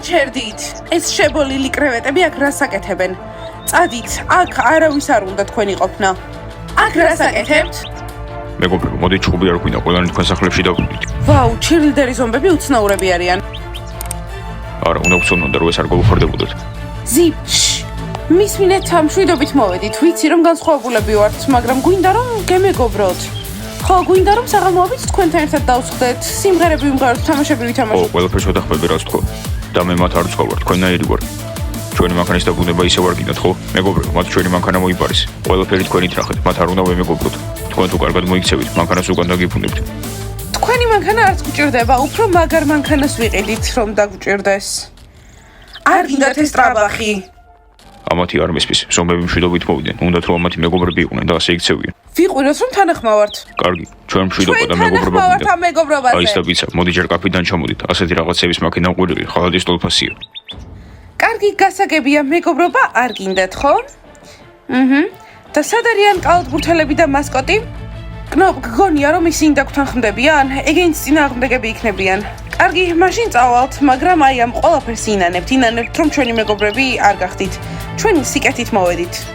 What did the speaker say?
გაჩერდით. ეს შებოლილი კრევეტები აქ რას აკეთებენ? წადით, აქ არავის არ უნდა თქვენი ყოფნა. აქ რას აკეთებთ? მეგობრებო, მოდი ჩხუბი არ გვინდა, ყველანი თქვენ სახლებში დავიდით. ვაუ, ჩირლიდერი ზომბები უცნაურები არიან. არა, უნდა ვცნობდეთ, რომ ეს არ გავუხარდებოდეთ. ზიპ, მის მინეთ მშვიდობით მოვედით. ვიცი რომ განსხვავებულები ვართ, მაგრამ გვინდა რომ გემეგობროთ. ხო, გვინდა რომ საღამოობით თქვენთან ერთად დავსხდეთ. სიმღერები ვიმღეროთ, თამაშები ვითამაშოთ. ყველაფერს ვეთახმები რაც თქო. და მე მათ არ ვცხოვრ, თქვენნაირი ვარ. ჩვენი მანქანის დაბრუნება ისევ არ გინდათ, ხო? მეგობრებო, მათ ჩვენი მანქანა მოიპარეს. ყველაფერი თქვენით ნახეთ, მათ არ უნდა ვემეგობროთ. თქვენ თუ კარგად მოიქცევით, მანქანას უკან დაგიფუნებთ. თქვენი მანქანა არც გჭირდება, უფრო მაგარ მანქანას ვიყიდით, რომ დაგჭირდეს. არ გინდათ ეს ტრაბახი. ამათი არ მისმის, ზომბები მშვიდობით მოვიდნენ. უნდათ რომ ამათი მეგობრები იყვნენ და ასე იქცევიან. ვიყვინოთ რომ თანახმავართ. კარგი, ჩვენ მშვიდობა და მეგობრობა გვინდა. ამ მეგობრობაზე. აი და ბიცა, მოდი ჯერ კაფიდან ჩამოდით. ასეთი რაღაცების მაქენა უყვირილი, ხალადის ტოლფასია. კარგი, გასაგებია, მეგობრობა არ გინდათ, ხო? და სად არიან კალათბურთელები და მასკოტი? კნოპ, გგონია რომ ისინი დაგთანხმდებიან? ეგენიც წინააღმდეგები იქნებიან. კარგი, მაშინ წავალთ, მაგრამ აი ამ ყველაფერს ინანებთ, რომ ჩვენი მეგობრები არ გახდით. ჩვენი სიკეთით მოვედით.